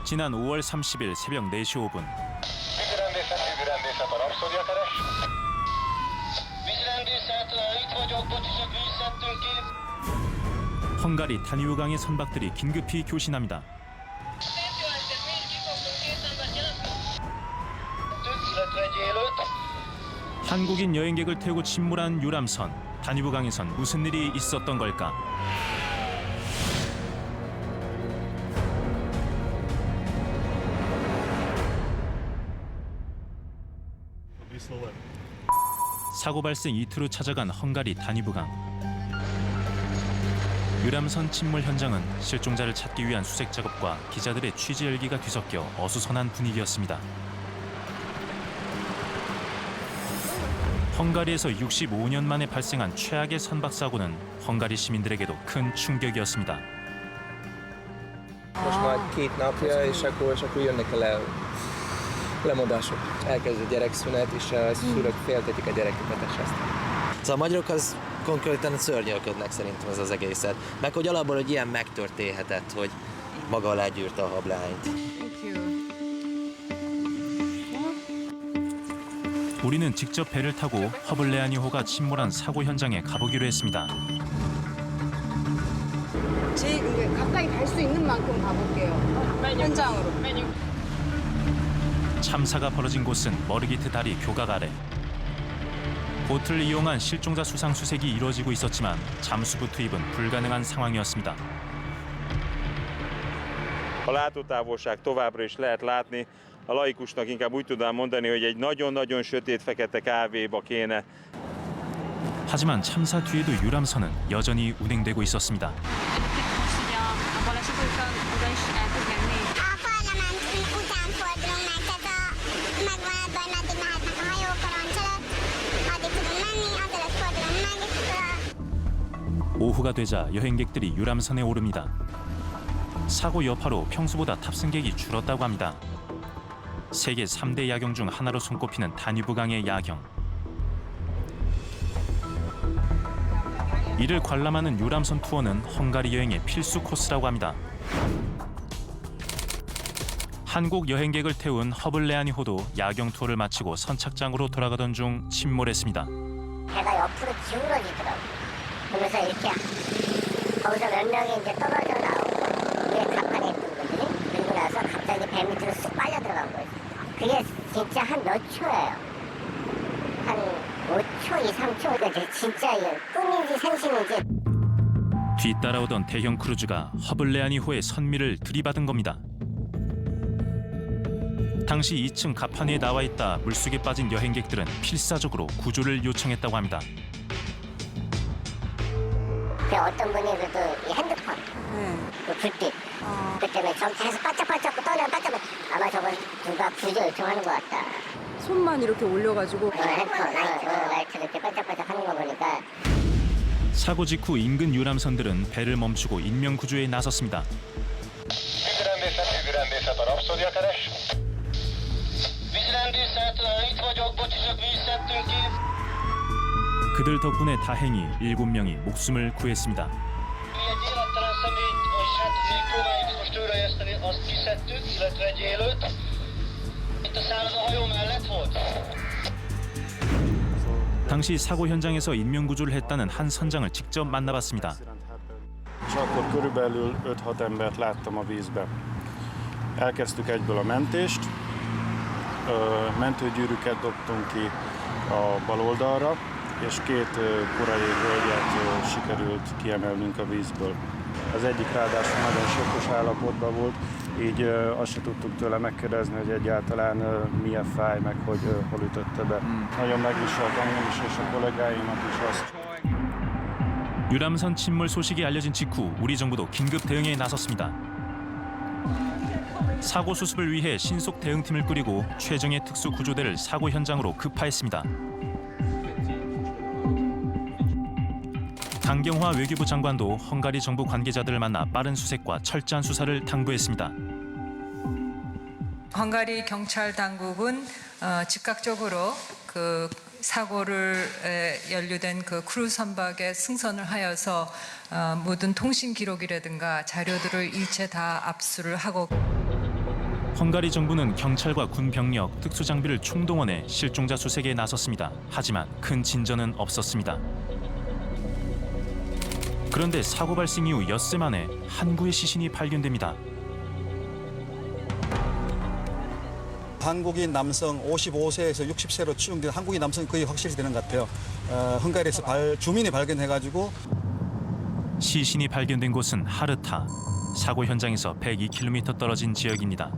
지난 5월 30일 새벽 4시 5분. 헝가리 다뉴브강의 선박들이 긴급히 교신합니다. 한국인 여행객을 태우고 침몰한 유람선. 다뉴브강에선 무슨 일이 있었던 걸까? 사고 발생 이틀 후 찾아간 헝가리 다뉴브강. 유람선 침몰 현장은 실종자를 찾기 위한 수색 작업과 기자들의 취재 열기가 뒤섞여 어수선한 분위기였습니다. 헝가리에서 65년 만에 발생한 최악의 선박 사고는 헝가리 시민들에게도 큰 충격이었습니다. Most már 2 napja, és akkor jönnek a lemondások. Elkezd a gyerekszünet, és a szülők féltetik a gyereküket aztán. Szóval a magyarok az konkrétan szörnyűködnek szerintem az egészet. Meg hogy alapból, hogy ilyen megtörténhetett, hogy maga alá gyűrte a hableányt. 우리는 직접 배를 타고 허블레아니호가 침몰한 사고 현장에 가보기로 했습니다. 제일 가까이 갈 수 있는 만큼 가볼게요. 현장으로. 참사가 벌어진 곳은 머르기트 다리 교각 아래. 보트를 이용한 실종자 수상 수색이 이루어지고 있었지만 잠수부 투입은 불가능한 상황이었습니다. A látótávolság továbbra is lehet látni. A laikusnak inkább úgy tudnám mondani, hogy egy nagyon-nagyon sötét fekete kávéba kéne. 하지만 참사 뒤에도 유람선은 여전히 운행되고 있었습니다. A parlament után fordulunk meg, tehát megvan ebben, hogy meddig mehetnek a hajók a roncs előtt, addig tudunk menni, azelőtt fordulunk meg. 오후가 되자 여행객들이 유람선에 오릅니다. 사고 여파로 평소보다 탑승객이 줄었다고 합니다. 세계 3대 야경 중 하나로 손꼽히는 다뉴브강의 야경. 이를 관람하는 유람선 투어는 헝가리 여행의 필수 코스라고 합니다. 한국 여행객을 태운 허블레아니호도 야경 투어를 마치고 선착장으로 돌아가던 중 침몰했습니다. 배가 옆으로 기울어지더라고. 그러면서 이렇게 거기서 몇 명이 이제 떨어져 나오고 위에 갑판에 있던 분들이 그리고 나서 갑자기 배 밑으로 쑥 빨려 들어간 거예요. 그게 진짜 한 몇 초예요. 한 5초, 2, 3초. 그러니까 진짜 꿈인지 생신인지. 뒤따라오던 대형 크루즈가 허블레아니호의 선미를 들이받은 겁니다. 당시 2층 갑판 위에 나와 있다 물속에 빠진 여행객들은 필사적으로 구조를 요청했다고 합니다. 그 어떤 분이 그래도 이 핸드폰, 그 불빛, 그 때문에 좀 계속 반짝반짝 떠면 반짝. 아마 저건 누가 구조 요청하는 것 같다. 손만 이렇게 올려가지고. 핸드폰, 라이트 이렇게 반짝반짝 하는 거 보니까. 사고 직후 인근 유람선들은 배를 멈추고 인명 구조에 나섰습니다. 그들 덕분에 다행히 7명이 목숨을 구했습니다. 당시 사고 현장에서 인명 구조를 했다는 한 선장을 직접 만나봤습니다. És akkor körülbelül 5-6 embert láttam a vízben. Elkezdtük egyből a mentést, mentőgyűrűket dobtunk ki a bal oldalra, és 2 korai hölgyet sikerült kiemelnünk a vízből. Az egyik ráadásul nagyon sokkos állapotban volt, így azt se tudtuk tőle megkérdezni, hogy egyáltalán milyen fáj, meg hogy hol ütötte be. Nagyon megviselt engem is, és a kollégáimat is azt. 유람선 침몰 소식이 알려진 직후 우리 정부도 긴급 대응에 나섰습니다. 사고 수습을 위해 신속 대응팀을 꾸리고 최정예 특수구조대를 사고 현장으로 급파했습니다. 강경화 외교부 장관도 헝가리 정부 관계자들을 만나 빠른 수색과 철저한 수사를 당부했습니다. 헝가리 경찰 당국은 즉각적으로 그 사고를 연루된 그 크루즈 선박에 승선을 하여서 모든 통신 기록이라든가 자료들을 일체 다 압수를 하고 헝가리 정부는 경찰과 군 병력, 특수장비를 총동원해 실종자 수색에 나섰습니다. 하지만 큰 진전은 없었습니다. 그런데 사고 발생 이후 엿새 만에 한 구의 시신이 발견됩니다. 한국인 남성 55세에서 60세로 추정된 한국인 남성이 거의 확실히 되는 것 같아요. 헝가리에서 주민이 발견해가지고 시신이 발견된 곳은 하르타, 사고 현장에서 102km 떨어진 지역입니다.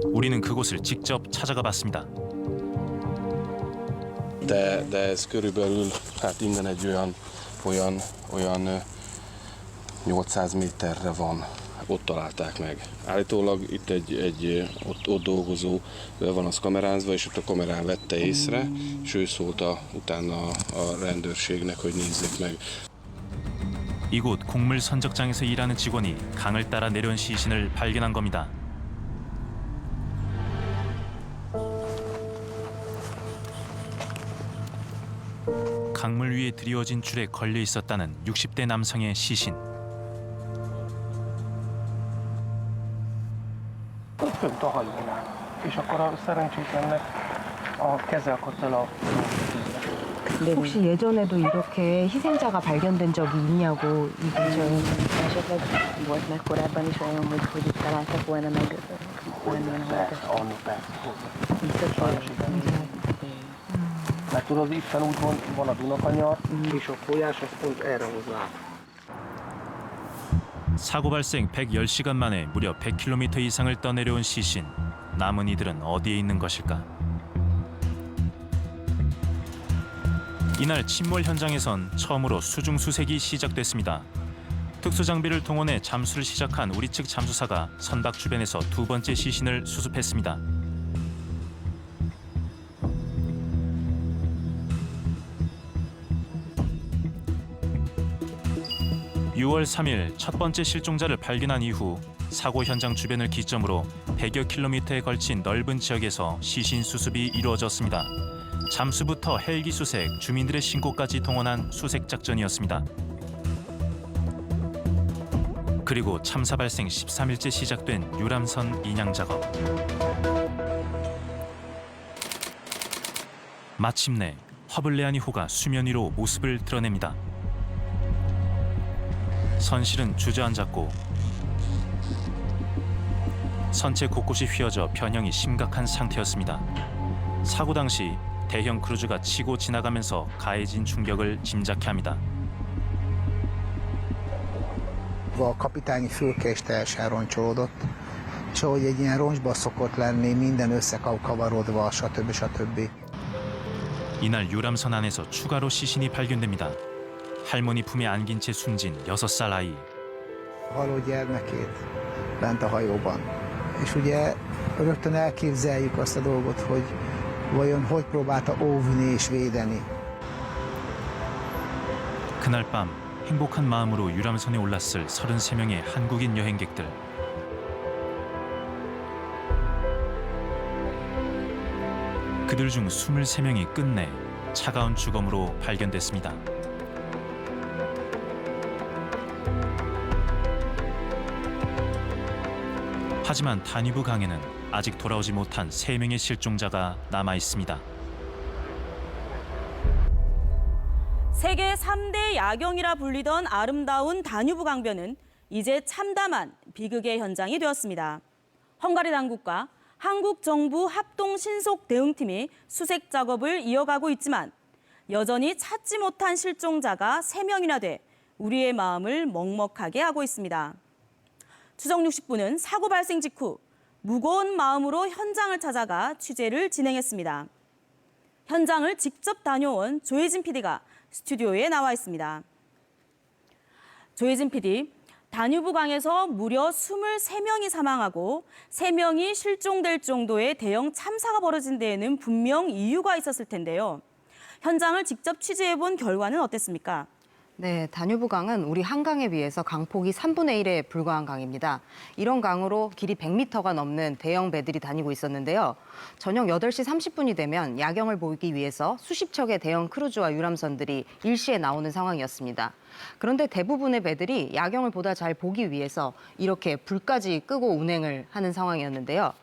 우리는 그곳을 직접 찾아가 봤습니다. De ez körülbelül, hát innen egy olyan 800 méterre van. Ott találták meg. Állítólag itt ott dolgozó van az kamerázva, és ott a kamerán vette észre, és ő szólt utána a rendőrségnek, hogy nézzék meg. 이곳 곡물 선적장에서 일하는 직원이 강을 따라 내려온 시신을 발견한 겁니다. 강물 위에 드리워진 줄에 걸려 있었다는 60대 남성의 시신. Fönt a hajónál. És akkor a szerencsétlennek a keze akadt el a 혹시 예전에도 이렇게 희생자가 발견된 적이 있냐고 이 근처에. Esetleg volt meg korábban is olyan, hogy itt találtak volna meg valamilyen holtat? Anno persze. Biztos, Mert tudod, itten úgy van a Dunakanyar, és a folyás az pont erre hoz át. 사고 발생 110시간 만에 무려 100km 이상을 떠내려온 시신. 남은 이들은 어디에 있는 것일까? 이날 침몰 현장에선 처음으로 수중 수색이 시작됐습니다. 특수장비를 동원해 잠수를 시작한 우리 측 잠수사가 선박 주변에서 두 번째 시신을 수습했습니다. (6월 3일) 첫 번째 실종자를 발견한 이후 사고 현장 주변을 기점으로 100여 킬로미터에 걸친 넓은 지역에서 시신 수습이 이루어졌습니다. 잠수부터 헬기 수색, 주민들의 신고까지 동원한 수색 작전이었습니다. 그리고 참사 발생 13일째 시작된 유람선 인양 작업. 마침내 허블레아니호가 수면 위로 모습을 드러냅니다. 선실은 주저앉았고 선체 곳곳이 휘어져 변형이 심각한 상태였습니다. 사고 당시 대형 크루즈가 치고 지나가면서 가해진 충격을 짐작케 합니다. A kapitányi fülke is teljesen elroncsolódott, és ahogy egy ilyen roncsba szokott lenni, minden összekavarodva, stb. 이날 유람선 안에서 추가로 시신이 발견됩니다. 할머니 품에 안긴 채 숨진 6살 아이. Haló gyermekét bent a hajóban. És ugye rögtön elképzeljük azt a dolgot, hogy vajon hogy próbálta óvni és védeni. 그날 밤 행복한 마음으로 유람선에 올랐을 33명의 한국인 여행객들. 그들 중 23명이 끝내 차가운 주검으로 발견됐습니다. 하지만 다뉴브 강에는 아직 돌아오지 못한 3명의 실종자가 남아 있습니다. 세계 3대 야경이라 불리던 아름다운 다뉴브 강변은 이제 참담한 비극의 현장이 되었습니다. 헝가리 당국과 한국 정부 합동 신속 대응팀이 수색 작업을 이어가고 있지만 여전히 찾지 못한 실종자가 3명이나 돼 우리의 마음을 먹먹하게 하고 있습니다. 추정 60분은 사고 발생 직후 무거운 마음으로 현장을 찾아가 취재를 진행했습니다. 현장을 직접 다녀온 조혜진 PD가 스튜디오에 나와 있습니다. 조혜진 PD, 다뉴브 강에서 무려 23명이 사망하고 3명이 실종될 정도의 대형 참사가 벌어진 데에는 분명 이유가 있었을 텐데요. 현장을 직접 취재해본 결과는 어땠습니까? 네, 다뉴브강은 우리 한강에 비해서 강폭이 3분의 1에 불과한 강입니다. 이런 강으로 길이 100m가 넘는 대형 배들이 다니고 있었는데요. 저녁 8시 30분이 되면 야경을 보기 위해서 수십 척의 대형 크루즈와 유람선들이 일시에 나오는 상황이었습니다. 그런데 대부분의 배들이 야경을 보다 잘 보기 위해서 이렇게 불까지 끄고 운행을 하는 상황이었는데요.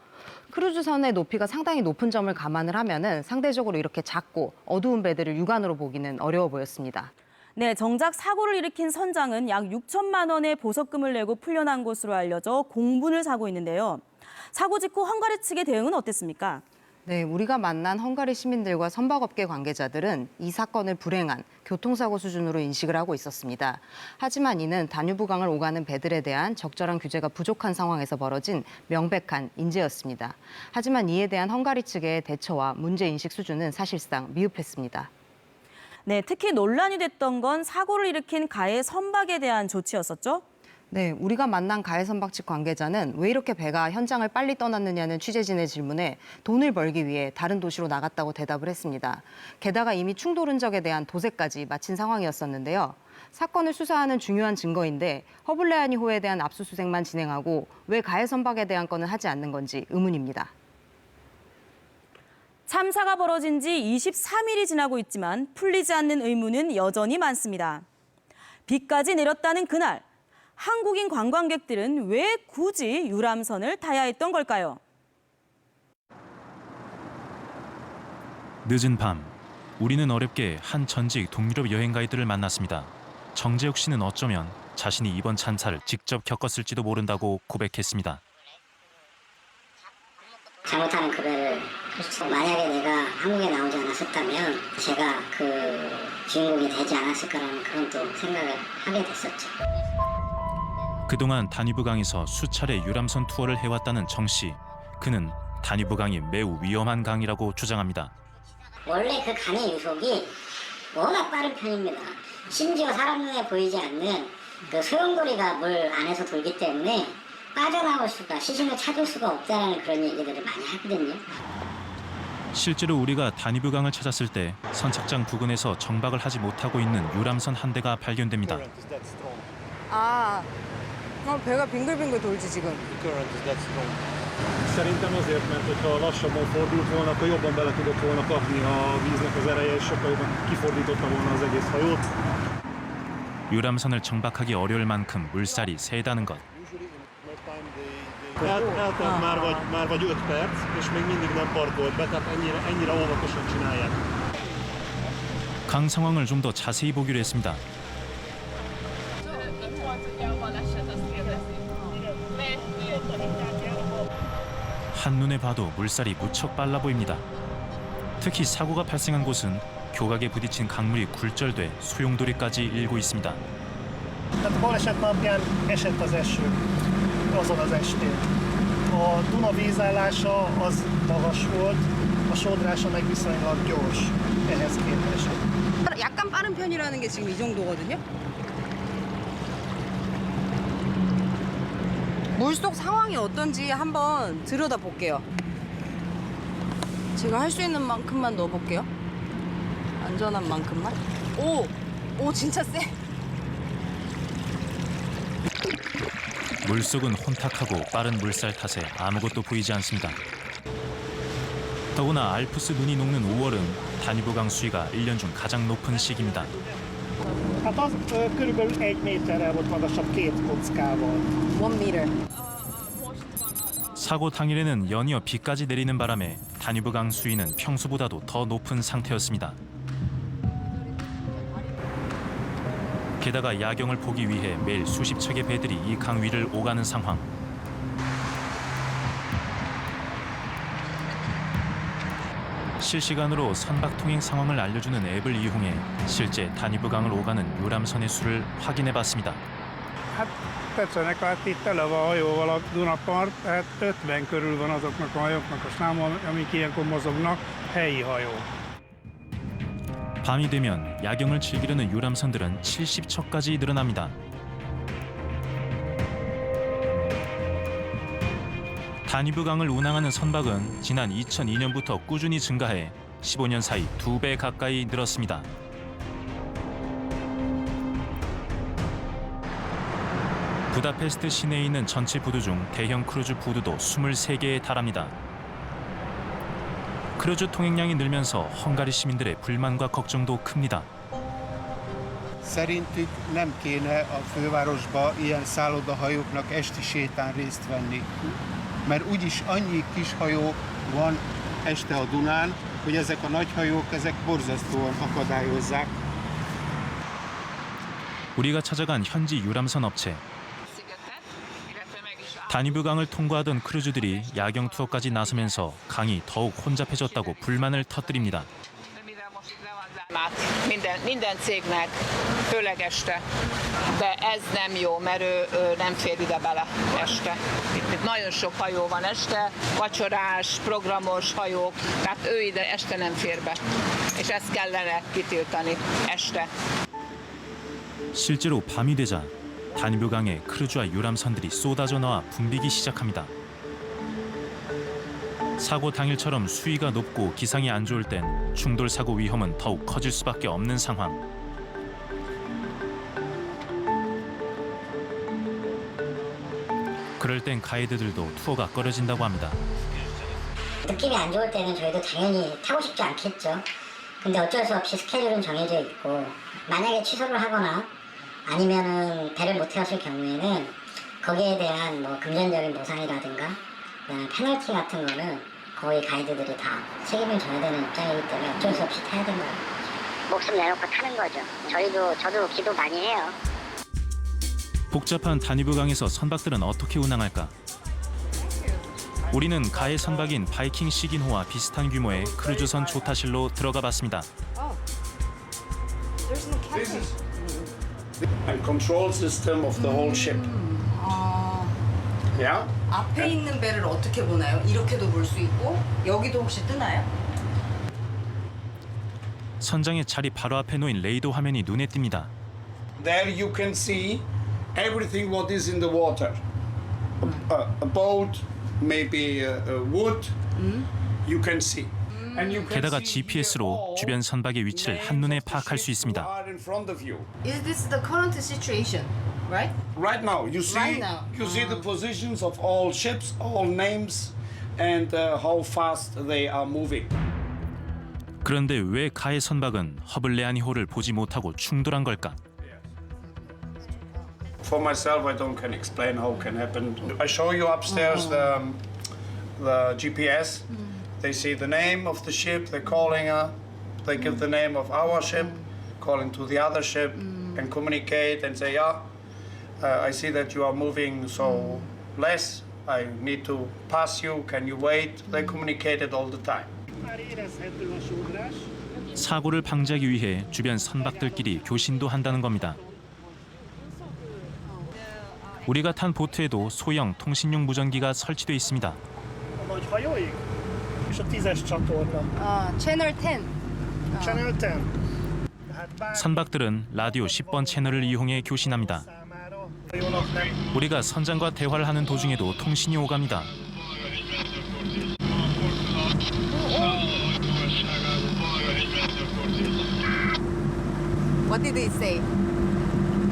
크루즈선의 높이가 상당히 높은 점을 감안을 하면은 상대적으로 이렇게 작고 어두운 배들을 육안으로 보기는 어려워 보였습니다. 네, 정작 사고를 일으킨 선장은 약 6천만 원의 보석금을 내고 풀려난 것으로 알려져 공분을 사고 있는데요. 사고 직후 헝가리 측의 대응은 어땠습니까? 네, 우리가 만난 헝가리 시민들과 선박업계 관계자들은 이 사건을 불행한 교통사고 수준으로 인식을 하고 있었습니다. 하지만 이는 다뉴브강을 오가는 배들에 대한 적절한 규제가 부족한 상황에서 벌어진 명백한 인재였습니다. 하지만 이에 대한 헝가리 측의 대처와 문제인식 수준은 사실상 미흡했습니다. 네, 특히 논란이 됐던 건 사고를 일으킨 가해 선박에 대한 조치였었죠? 네, 우리가 만난 가해 선박 측 관계자는 왜 이렇게 배가 현장을 빨리 떠났느냐는 취재진의 질문에 돈을 벌기 위해 다른 도시로 나갔다고 대답을 했습니다. 게다가 이미 충돌 흔적에 대한 도색까지 마친 상황이었었는데요. 사건을 수사하는 중요한 증거인데 허블레아니호에 대한 압수수색만 진행하고 왜 가해 선박에 대한 건은 하지 않는 건지 의문입니다. 참사가 벌어진 지 23일이 지나고 있지만 풀리지 않는 의문은 여전히 많습니다. 비까지 내렸다는 그날, 한국인 관광객들은 왜 굳이 유람선을 타야 했던 걸까요? 늦은 밤, 우리는 어렵게 한 전직 동유럽 여행 가이드를 만났습니다. 정재욱 씨는 어쩌면 자신이 이번 참사를 직접 겪었을지도 모른다고 고백했습니다. 잘못하는 그 배를 만약에 내가 한국에 나오지 않았었다면 제가 그 주인공이 되지 않았을까라는 그런 또 생각을 하게 됐었죠. 그동안 다뉴브강에서 수차례 유람선 투어를 해왔다는 정 씨. 그는 다뉴브강이 매우 위험한 강이라고 주장합니다. 원래 그 강의 유속이 워낙 빠른 편입니다. 심지어 사람 눈에 보이지 않는 그 소용돌이가 물 안에서 돌기 때문에 빠져나올 수가, 시신을 찾을 수가 없다는 그런 얘기들을 많이 하거든요. 실제로 우리가 다뉴브강을 찾았을 때 선착장 부근에서 정박을 하지 못하고 있는 유람선 한 대가 발견됩니다. 배가 빙글빙글 돌지 지금. Szerintem azért, mert hogyha lassabban fordult volna, akkor jobban bele tudott volna kapni a víznek az ereje, és sokkal jobban kifordította volna az egész hajót. 유람선을 정박하기 어려울 만큼 물살이 세다는 것. Eltelt már vagy 5 perc, és még mindig nem parkolt be, tehát ennyire óvatosan csinálják. 강 상황을 좀 더 자세히 보기로 했습니다. 한눈에 봐도 물살이 무척 빨라 보입니다. 특히 사고가 발생한 곳은 교각에 부딪힌 강물이 굴절돼 소용돌이까지 일고 있습니다. Tehát a baleset napján esett az eső, azon az estén. A Duna vízállása az magas volt, a sodrása meg viszonylag gyors ehhez képest. 약간 빠른 편이라는 게 지금 이 정도거든요. 물속 상황이 어떤지 한번 들여다볼게요. 제가 할 수 있는 만큼만 넣어볼게요. 안전한 만큼만. 오, 진짜 세. 물속은 혼탁하고 빠른 물살 탓에 아무것도 보이지 않습니다. 더구나 알프스 눈이 녹는 5월은 다뉴브강 수위가 1년 중 가장 높은 시기입니다. Hát az körülbelül 1 méterrel volt magasabb 2 kockával. 1 meter. 사고 당일에는 연이어 비까지 내리는 바람에 다뉴브강 수위는 평소보다도 더 높은 상태였습니다. 게다가 야경을 보기 위해 매일 수십 척의 배들이 이 강 위를 오가는 상황. 실시간으로 선박 통행 상황을 알려주는 앱을 이용해 실제 다뉴브강을 오가는 유람선의 수를 확인해봤습니다. Hát tetszenek át itt eleve a hajóval a Dunapart, tehát 50 körül van azoknak a hajóknak a száma, amik ilyenkor mozognak, helyi hajó. 밤이 되면 야경을 즐기려는 유람선들은 70척까지 늘어납니다. 다뉴브강을 운항하는 선박은 지난 2002년부터 꾸준히 증가해 15년 사이 2배 가까이 늘었습니다. 부다페스트 시내에 있는 전체 부두 중 대형 크루즈 부두도 23개에 달합니다. 크루즈 통행량이 늘면서 헝가리 시민들의 불만과 걱정도 큽니다. Szerintük nem kéne a fővárosba ilyen szállodahajóknak esti sétán részt venni. Mert úgyis annyi kis hajó van este a Dunán, hogy ezek a nagy hajók ezek borzasztóan akadályozzák. 우리가 찾아간 현지 유람선 업체. 다뉴브강을 통과하던 크루즈들이 야경 투어까지 나서면서 강이 더욱 혼잡해졌다고 불만을 터뜨립니다. Minden cégnek, főleg este, de ez nem jó, mert ő nem fér ide bele este. Itt nagyon sok hajó van este, vacsorás, programos hajók, tehát ő ide este nem fér be, és ezt kellene kitiltani este. 실제로 밤이 되자 다뉴브강에 크루즈와 유람선들이 쏟아져 나와 붐비기 시작합니다. 사고 당일처럼 수위가 높고 기상이 안 좋을 땐 충돌 사고 위험은 더욱 커질 수밖에 없는 상황. 그럴 땐 가이드들도 투어가 꺼려진다고 합니다. 느낌이 안 좋을 때는 저희도 당연히 타고 싶지 않겠죠. 근데 어쩔 수 없이 스케줄은 정해져 있고 만약에 취소를 하거나 아니면은 배를 못 태웠을 경우에는 거기에 대한 뭐 금전적인 보상이라든가 그다음에 페널티 같은 거는 거의 가이드들이 다 책임을 져야 되는 입장이기 때문에 어쩔 수 없이 타야 되는 거예요. 목숨 내놓고 타는 거죠. 저도 기도 많이 해요. 복잡한 다뉴브강에서 선박들은 어떻게 운항할까? 우리는 가해 선박인 바이킹 시긴호와 비슷한 규모의 크루즈선 조타실로 들어가 봤습니다. And control system of the whole ship. Yeah? 앞에 있는 배를 어떻게 보나요? 이렇게도 볼 수 있고 여기도 혹시 뜨나요? 선장의 자리 바로 앞에 놓인 레이더 화면이 눈에 띕니다. There you can see everything what is in the water. A boat, maybe wood. You can see. And you can 게다가 see GPS로 주변 선박의 위치를 한눈에 파악할 수 있습니다. in front of you. Is this the current situation, right? Right now, you see, Right now. you see the positions of all ships, all names, and how fast they are moving. 그런데 왜 가해 선박은 허블레아니호를 보지 못하고 충돌한 걸까? For myself, I don't can explain how can happen. I show you upstairs the GPS. They see the name of the ship. They're calling her. They give the name of our ship, calling to the other ship, and communicate and say, yeah, I see that you are moving so less. I need to pass you. Can you wait? They communicated all the time. 사고를 방지하기 위해 주변 선박들끼리 교신도 한다는 겁니다. 우리가 탄 보트에도 소형 통신용 무전기가 설치돼 있습니다. A nagy hajóig? És a 10-es csatorna. 채널 10. Channel 10. 선박들은 라디오 10번 채널을 이용해 교신합니다. 우리가 선장과 대화를 하는 도중에도 통신이 오갑니다. What did they say?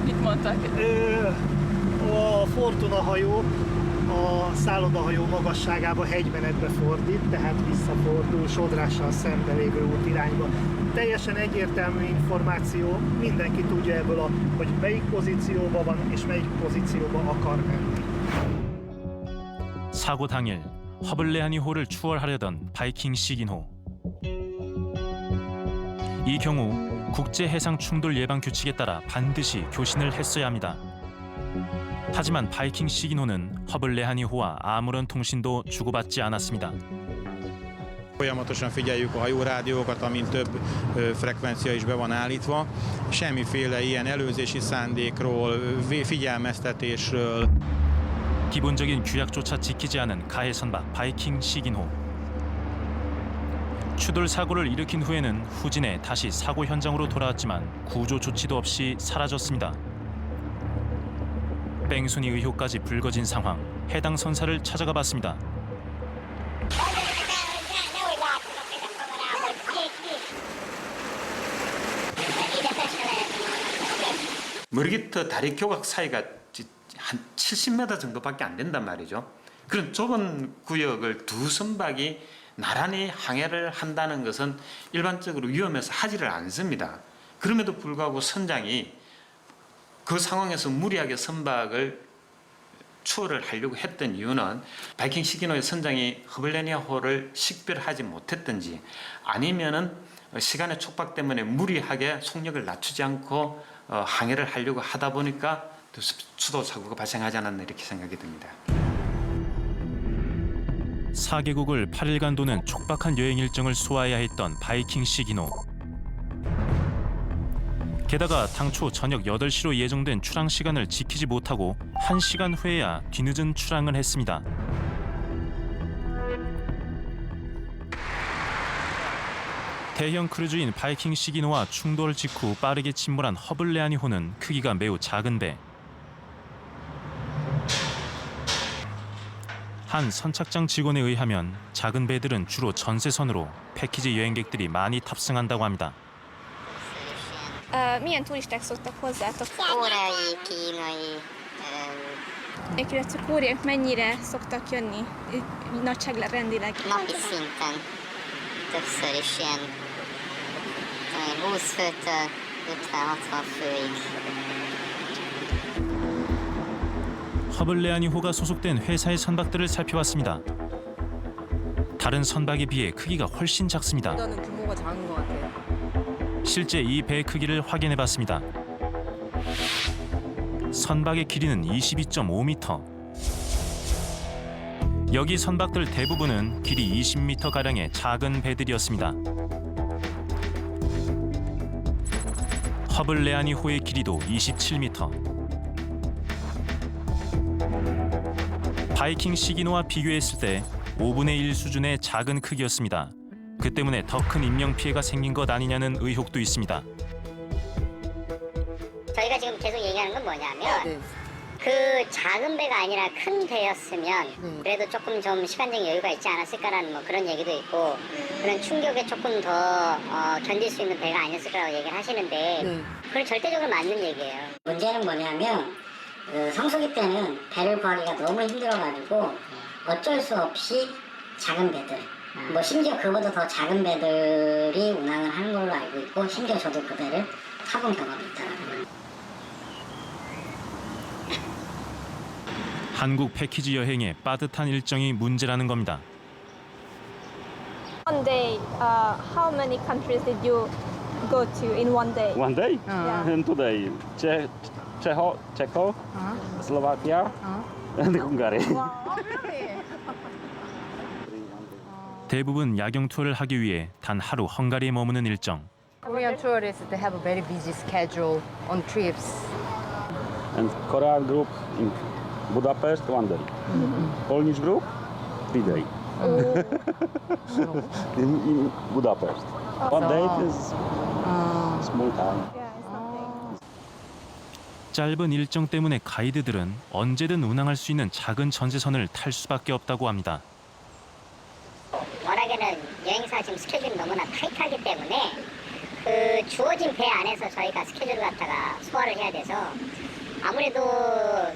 Mit mondtak? A Fortuna hajó a szállodahajó magasságába hegymenetbe fordít, tehát visszafordul sodrással szembe lévő útirányba. Teljesen egyértelmű információ, mindenki tudja ebből, hogy melyik pozícióban van és melyik pozícióban akar menni. 사고 당일 허블레아니호를 추월하려던 바이킹 시긴호. 이 경우 국제 해상 충돌 예방 규칙에 따라 반드시 교신을 했어야 합니다. 하지만 바이킹 시긴호는 허블레아니호와 아무런 통신도 주고받지 않았습니다. Folyamatosan figyeljük a hajórádiókat, amint több frekvencia is be van állítva. Semmiféle ilyen előzési szándékról, figyelmeztetésről. 기본적인 규약조차 지키지 않은 가해 선박 바이킹 시긴호. 추돌 사고를 일으킨 후에는 후진해 다시 사고 현장으로 돌아왔지만 구조 조치도 없이 사라졌습니다. 뺑소니 의혹까지 불거진 상황, 해당 선사를 찾아가 봤습니다. 머리부터 다리 교각 사이가 한 70m 정도밖에 안 된단 말이죠. 그런 좁은 구역을 두 선박이 나란히 항해를 한다는 것은 일반적으로 위험해서 하지를 않습니다. 그럼에도 불구하고 선장이 그 상황에서 무리하게 선박을 추월을 하려고 했던 이유는 바이킹 시기노의 선장이 허블레니아호를 식별하지 못했든지 아니면은 시간의 촉박 때문에 무리하게 속력을 낮추지 않고 항해를 하려고 하다 보니까 수도 사고가 발생하지 않았나 이렇게 생각이 듭니다. 4개국을 8일간 도는 촉박한 여행 일정을 소화해야 했던 바이킹 시기노. 게다가 당초 저녁 8시로 예정된 출항 시간을 지키지 못하고 1시간 후에야 뒤늦은 출항을 했습니다. 대형 크루즈인 바이킹 시기노와 충돌 직후 빠르게 침몰한 허블레아니호는 크기가 매우 작은 배. 한 선착장 직원에 의하면 작은 배들은 주로 전세선으로 패키지 여행객들이 많이 탑승한다고 합니다. Milyen turisták szoktak hozzátok? Koreai, kínai. Illetve kóriák mennyire szoktak jönni nagyságrendileg? Napi szinten. Többször is ilyen 20 főtől 50-60 főig. 허블레아니호가 소속된 회사의 선박들을 살펴봤습니다. 다른 선박에 비해 크기가 훨씬 작습니다. 보다는 규모가 작은 것 같아요. 실제 이 배의 크기를 확인해봤습니다. 선박의 길이는 22.5m. 여기 선박들 대부분은 길이 20m가량의 작은 배들이었습니다. 허블레아니호의 길이도 27m. 바이킹 시기노와 비교했을 때 5분의 1 수준의 작은 크기였습니다. 그 때문에 더 큰 인명피해가 생긴 것 아니냐는 의혹도 있습니다. 저희가 지금 계속 얘기하는 건 뭐냐면 그 작은 배가 아니라 큰 배였으면 그래도 조금 좀 시간적인 여유가 있지 않았을까라는 뭐 그런 얘기도 있고 그런 충격에 조금 더 견딜 수 있는 배가 아니었을 거라고 얘기를 하시는데 그건 절대적으로 맞는 얘기예요. 문제는 뭐냐면 성수기 때는 배를 구하기가 너무 힘들어가지고 어쩔 수 없이 작은 배들 뭐 심지어 그보다 더 작은 배들이 운항을 하는 걸로 알고 있고 심지어 저도 그 배를 타본 경험이 있더라고요. 한국 패키지 여행의 빠듯한 일정이 문제라는 겁니다. One day, how many countries did you go to in one day? One day? Yeah. And today, Czech, Slovakia, and Hungary. Wow, really? 대부분 야경 투어를 하기 위해 단 하루 헝가리에 머무는 일정. Korean tourists they have a very busy schedule on trips. And Korean group in Budapest, one day. Polish group, 3 days. in Budapest. One day is small time. 짧은 일정 때문에 가이드들은 언제든 운항할 수 있는 작은 전세선을 탈 수밖에 없다고 합니다. 워낙에는 여행사 지금 스케줄이 너무나 타이트하기 때문에 그 주어진 배 안에서 저희가 스케줄을 갖다가 소화를 해야 돼서 아무래도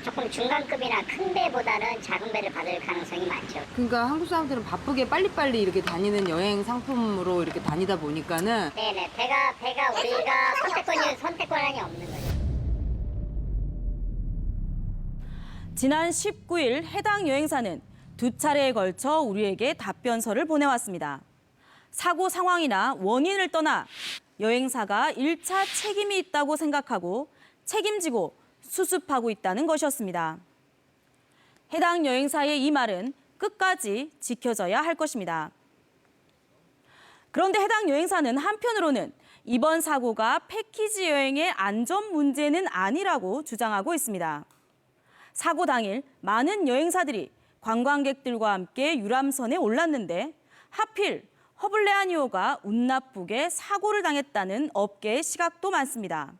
조금 중간급이나 큰 배보다는 작은 배를 받을 가능성이 많죠. 그러니까 한국 사람들은 바쁘게 빨리빨리 이렇게 다니는 여행 상품으로 이렇게 다니다 보니까는 네네 배가 우리가 선택권이 없는 거죠. 지난 19일 해당 여행사는 2차례에 걸쳐 우리에게 답변서를 보내왔습니다. 사고 상황이나 원인을 떠나 여행사가 1차 책임이 있다고 생각하고 책임지고 수습하고 있다는 것이었습니다. 해당 여행사의 이 말은 끝까지 지켜져야 할 것입니다. 그런데 해당 여행사는 한편으로는 이번 사고가 패키지 여행의 안전 문제는 아니라고 주장하고 있습니다. 사고 당일 많은 여행사들이 관광객들과 함께 유람선에 올랐는데 하필 허블레아니호가 운 나쁘게 사고를 당했다는 업계의 시각도 많습니다.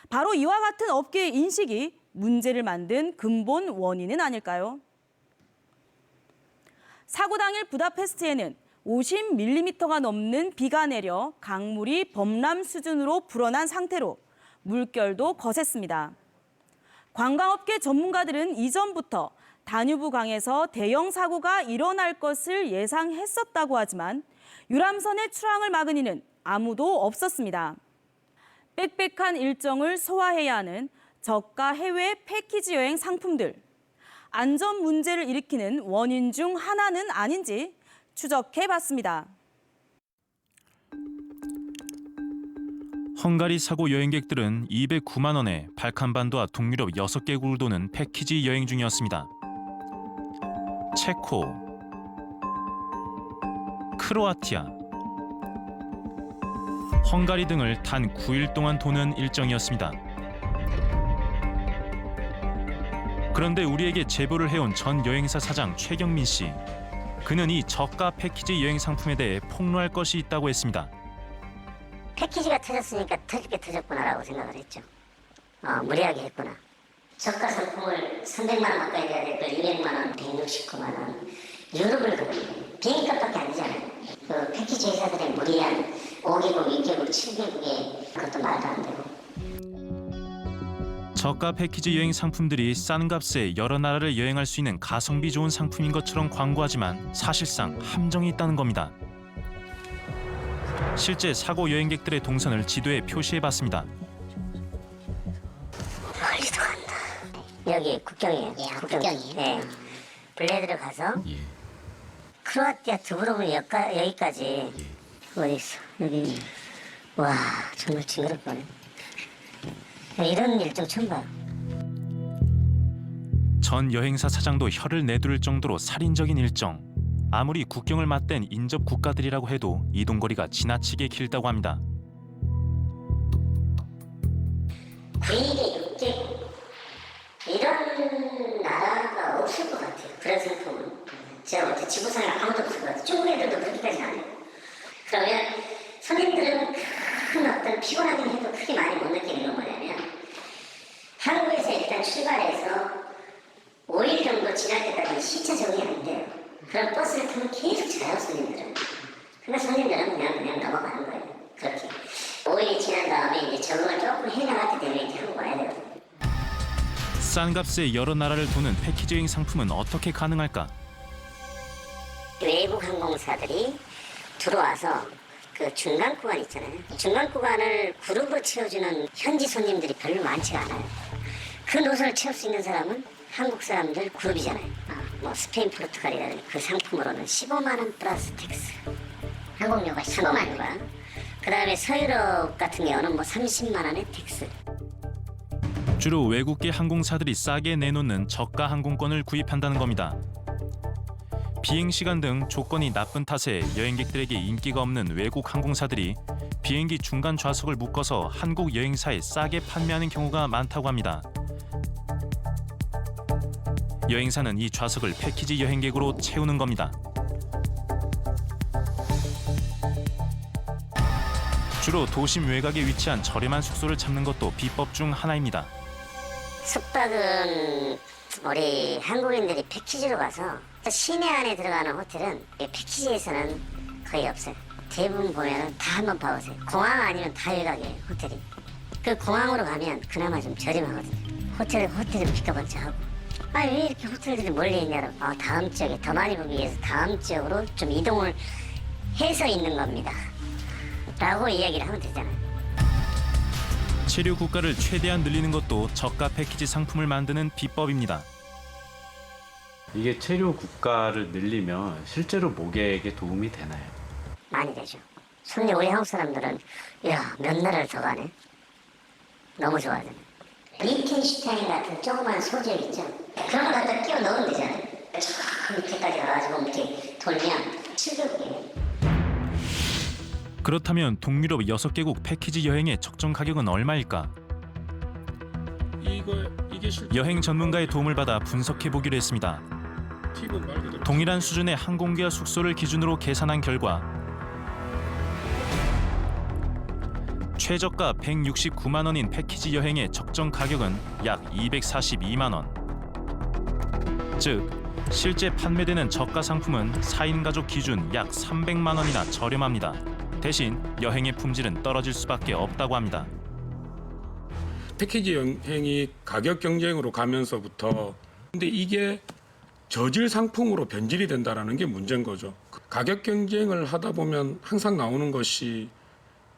바로 이와 같은 업계의 인식이 문제를 만든 근본 원인은 아닐까요? 사고 당일 부다페스트에는 50mm가 넘는 비가 내려 강물이 범람 수준으로 불어난 상태로 물결도 거셌습니다. 관광업계 전문가들은 이전부터 다뉴브 강에서 대형 사고가 일어날 것을 예상했었다고 하지만 유람선의 출항을 막은 이는 아무도 없었습니다. 빽빽한 일정을 소화해야 하는 저가 해외 패키지 여행 상품들. 안전 문제를 일으키는 원인 중 하나는 아닌지 추적해봤습니다. 헝가리 사고 여행객들은 209만 원에 발칸반도와 동유럽 6개국을 도는 패키지 여행 중이었습니다. 체코, 크로아티아, 헝가리 등을 단 9일 동안 도는 일정이었습니다. 그런데 우리에게 제보를 해온 전 여행사 사장 최경민 씨. 그는 이 저가 패키지 여행 상품에 대해 폭로할 것이 있다고 했습니다. 패키지가 터졌으니까 터질 게 터졌구나라고 생각을 했죠. 무리하게 했구나. 저가 상품을 300만 원 가까이 돼야 될 걸 200만 원, 169만 원. 유럽을 가거든요. 비행값밖에 안 되잖아요. 그 패키지 회사들의 무리한 5개국, 6개국, 7개국에 그것도 말도 안 되고. 저가 패키지 여행 상품들이 싼 값에 여러 나라를 여행할 수 있는 가성비 좋은 상품인 것처럼 광고하지만 사실상 함정이 있다는 겁니다. 실제 사고 여행객들의 동선을 지도에 표시해봤습니다. 멀리도 간다. 여기 국경이에요. 국경이에요. 네. 블레드를 가서 크로아티아 드브로브 여기까지 어디 있어? 여기 와 정말 징그럽 거네. 이런 일정 처음 봐요. 전 여행사 사장도 혀를 내두를 정도로 살인적인 일정. 아무리 국경을 맞댄 인접 국가들이라고 해도 이동거리가 지나치게 길다고 합니다. 9일에 6개국 이런 나라가 없을 것 같아요. 그런 상품은 제가 볼 때 지구상에 아무도 없을 것 같아요. 중국 애들도 그렇게까지는 안 해요. 그러면 손님들은 큰 어떤 피곤하긴 해도 크게 많이 못 느끼는 건 뭐냐면 한국에서 일단 출발해서 5일 정도 지날 때까지 시차 적응이 안 돼요. 그럼 버스를 타면 계속 자요, 손님들은. 그러니까 손님들은 그냥 넘어가는 거예요. 그렇게. 5일이 지난 다음에 이제 적응을 조금 해나갈 때 되면 이제 한국 와야 되거든요. 싼 값에 여러 나라를 도는 패키지 여행 상품은 어떻게 가능할까? 외국 항공사들이 들어와서 그 중간 구간 있잖아요. 중간 구간을 그룹으로 채워주는 현지 손님들이 별로 많지가 않아요. 그 노선을 채울 수 있는 사람은 한국 사람들 그룹이잖아요. 뭐 스페인, 포르투갈이라든지 그 상품으로는 15만 원 플러스 텍스. 항공료가 15만 원. 그 다음에 서유럽 같은 경우는 뭐 30만 원의 텍스. 주로 외국계 항공사들이 싸게 내놓는 저가 항공권을 구입한다는 겁니다. 비행시간 등 조건이 나쁜 탓에 여행객들에게 인기가 없는 외국 항공사들이 비행기 중간 좌석을 묶어서 한국 여행사에 싸게 판매하는 경우가 많다고 합니다. 여행사는 이 좌석을 패키지 여행객으로 채우는 겁니다. 주로 도심 외곽에 위치한 저렴한 숙소를 잡는 것도 비법 중 하나입니다. 숙박은 우리 한국인들이 패키지로 가서 시내 안에 들어가는 호텔은 패키지에서는 거의 없어요. 대부분 보면은 다 한번 봐보세요. 공항 아니면 다 외곽이에요, 호텔이. 그 공항으로 가면 그나마 좀 저렴하거든요. 호텔은 비싸번쩍 하고. 왜 이렇게 호텔들이 멀리 있냐고. 다음 지역에 더 많이 보기 위해서 다음 지역으로 좀 이동을 해서 있는 겁니다. 라고 이야기를 하면 되잖아요. 체류 국가를 최대한 늘리는 것도 저가 패키지 상품을 만드는 비법입니다. 이게 체류 국가를 늘리면 실제로 모객에 도움이 되나요? 많이 되죠. 손님 우리 한국 사람들은 몇 나라를 더 가네. 너무 좋아하잖아요. 리텐슈타인 같은 조그만 소지역 있죠. 그런 거 갖다 끼워 넣으면 되잖아요. 저 밑에까지 가가지고 이렇게 돌면 7개국이에요. 그렇다면 동유럽 6개국 패키지 여행의 적정 가격은 얼마일까? 여행 전문가의 도움을 받아 분석해보기로 했습니다. 동일한 수준의 항공기와 숙소를 기준으로 계산한 결과 최저가 169만 원인 패키지 여행의 적정 가격은 약 242만 원. 즉, 실제 판매되는 저가 상품은 4인 가족 기준 약 300만 원이나 저렴합니다. 대신 여행의 품질은 떨어질 수밖에 없다고 합니다. 패키지 여행이 가격 경쟁으로 가면서부터 근데 이게 저질 상품으로 변질이 된다는 게 문제인 거죠. 가격 경쟁을 하다 보면 항상 나오는 것이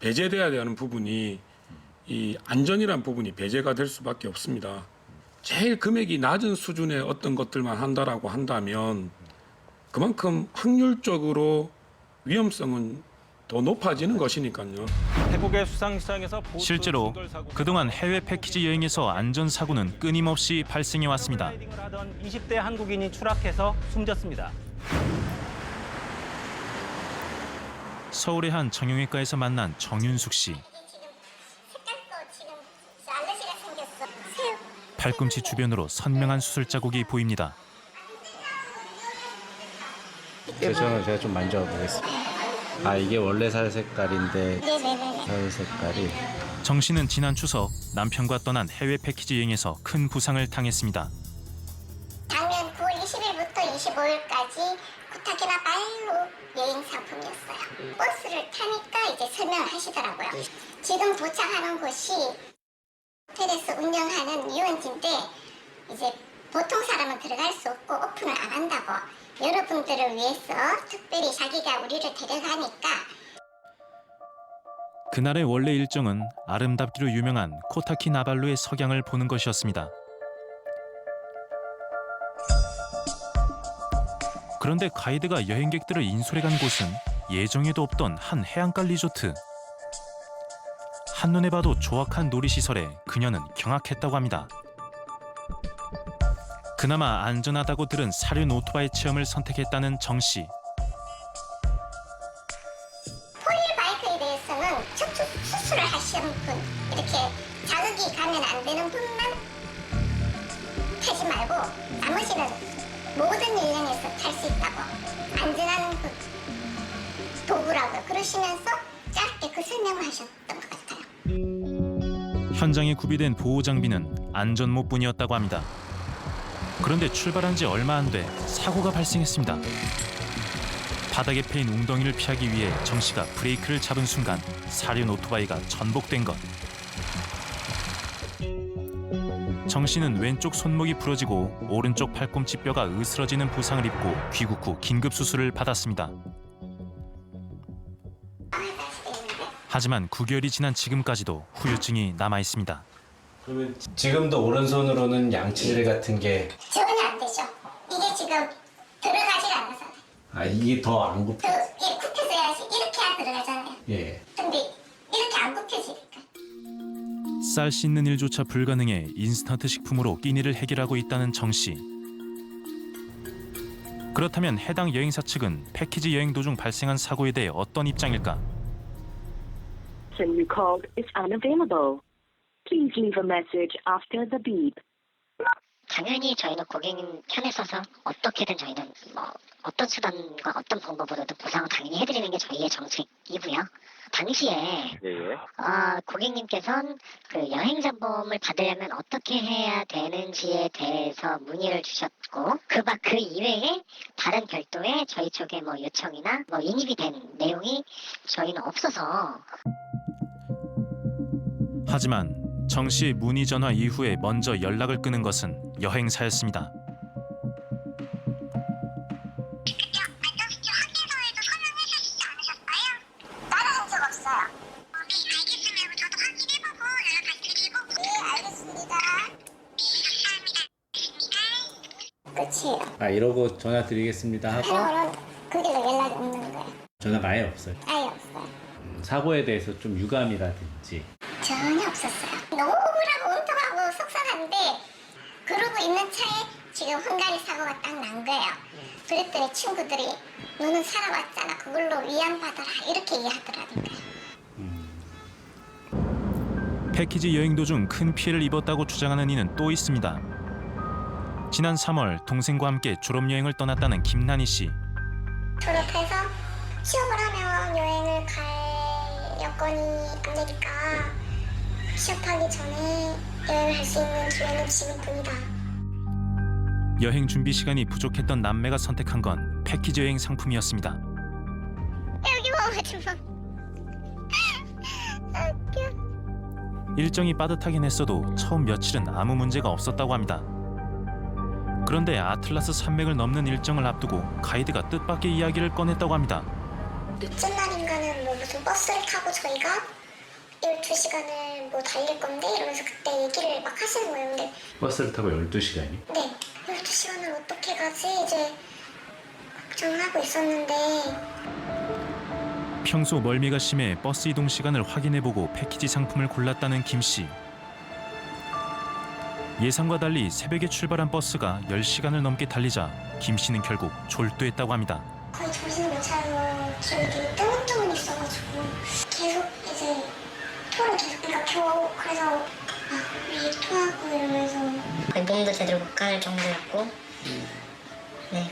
배제돼야 되는 부분이 이 안전이란 부분이 배제가 될 수밖에 없습니다. 제일 금액이 낮은 수준의 어떤 것들만 한다라고 한다면 그만큼 확률적으로 위험성은 더 높아지는 것이니까요. 태국의 수상시장에서 실제로 그동안 해외 패키지 여행에서 안전사고는 끊임없이 발생해 왔습니다. 하던 20대 한국인이 추락해서 숨졌습니다. 서울의 한 정형외과에서 만난 정윤숙 씨. 팔꿈치 주변으로 선명한 수술 자국이 보입니다. 제가 좀 만져보겠습니다. 아, 이게 원래 살 색깔인데 살 색깔이. 정 씨는 지난 추석 남편과 떠난 해외 패키지 여행에서 큰 부상을 당했습니다. 작년 9월 20일부터 25일까지 코타키나발루 여행 상품이었어요. 버스를 타니까 이제 설명을 하시더라고요. 지금 도착하는 곳이 호텔에서 운영하는 유원지인데 이제 보통 사람은 들어갈 수 없고 오픈을 안 한다고. 여러분들을 위해서 특별히 자기가 우리를 데려가니까. 그날의 원래 일정은 아름답기로 유명한 코타키나발루의 석양을 보는 것이었습니다. 그런데 가이드가 여행객들을 인솔해 간 곳은 예정에도 없던 한 해안가 리조트. 한눈에 봐도 조악한 놀이시설에 그녀는 경악했다고 합니다. 그나마 안전하다고 들은 사륜 오토바이 체험을 선택했다는 정 씨. 포일 바이크에 대해서는 척추 수술을 하신 분, 이렇게 자극이 가면 안 되는 분만 타지 말고 나머지는 모든 연령에서 탈 수 있다고. 안전한 그 도구라고 그러시면서 짧게 그 설명을 하셨던 것 같아요. 현장에 구비된 보호 장비는 안전모뿐이었다고 합니다. 그런데 출발한 지 얼마 안 돼 사고가 발생했습니다. 바닥에 패인 웅덩이를 피하기 위해 정 씨가 브레이크를 잡은 순간 사륜 오토바이가 전복된 것. 정 씨는 왼쪽 손목이 부러지고 오른쪽 팔꿈치 뼈가 으스러지는 부상을 입고 귀국 후 긴급 수술을 받았습니다. 하지만 9개월이 지난 지금까지도 후유증이 남아 있습니다. 그러면 지금도 오른손으로는 양치질 같은 게 전혀 안 되죠. 이게 지금 들어가질 않아서. 아, 이게 더 안 굽. 이게 굽혀서 해야지 이렇게 해야 들어가잖아요. 예. 근데 이렇게 안 굽혀지니까. 쌀 씻는 일조차 불가능해 인스턴트 식품으로 끼니를 해결하고 있다는 정 씨. 그렇다면 해당 여행사 측은 패키지 여행 도중 발생한 사고에 대해 어떤 입장일까? You called is unavailable. Please leave a message after the beep. 당연히 저희는 고객님 편에 서서 어떻게든 저희는 어떤 수단과 어떤 방법으로든 보상을 당연히 해드리는 게 저희의 정책이고요. 당시에 고객님께서는 그 여행자보험을 받으려면 어떻게 해야 되는지에 대해서 문의를 주셨고 그 이외에 다른 별도의 저희 쪽에 요청이나 인입이 된 내용이 저희는 없어서. 하지만 정 씨의 문의 전화 이후에 먼저 연락을 끊은 것은 여행사였습니다. 따라한 적 없어요. 알겠습니다. 저도 확인해보고 연락드리고. 네, 알겠습니다. 끝이에요. 아, 이러고 전화 드리겠습니다 하고 이후로는 그 뒤로 연락이 없는 거예요. 전화가 아예 없어요. 아예 없어요. 사고에 대해서 좀 유감이라든지 전혀 없었어요. 너무 억울하고 온통하고 속상한데 그러고 있는 차에 지금 헝가리 사고가 딱 난 거예요. 그랬더니 친구들이 너는 살아왔잖아. 그걸로 위안받아라. 이렇게 이해하더라니까요. 패키지 여행 도중 큰 피해를 입었다고 주장하는 이는 또 있습니다. 지난 3월 동생과 함께 졸업여행을 떠났다는 김난희 씨. 졸업해서 취업을 하면 여행을 갈 여건이 안 되니까 취업하기 전에 여행을 할 수 있는 기회는 지금뿐이다. 여행 준비 시간이 부족했던 남매가 선택한 건 패키지 여행 상품이었습니다. 여기 와가지고 웃겨. 일정이 빠듯하긴 했어도 처음 며칠은 아무 문제가 없었다고 합니다. 그런데 아틀라스 산맥을 넘는 일정을 앞두고 가이드가 뜻밖의 이야기를 꺼냈다고 합니다. 첫째 날인가는 뭐 무슨 버스를 타고 저희가 12시간을 뭐 달릴 건데 이러면서 그때 얘기를 막 하시는 거예요. 근데 버스를 타고 12시간이? 네, 12시간을 어떻게 가지 이제 걱정을 하고 있었는데 평소 멀미가 심해 버스 이동 시간을 확인해보고 패키지 상품을 골랐다는 김 씨. 예상과 달리 새벽에 출발한 버스가 10시간을 넘게 달리자 김 씨는 결국 졸도했다고 합니다. 거의 정신을 못 차려 기억이 되게 뜨문뜨문 있어가지고 계속 이제 토를 계속 그러니까 그래서 위 토하고 이러면서 거의 몸도 제대로 못 갈 정도였고 네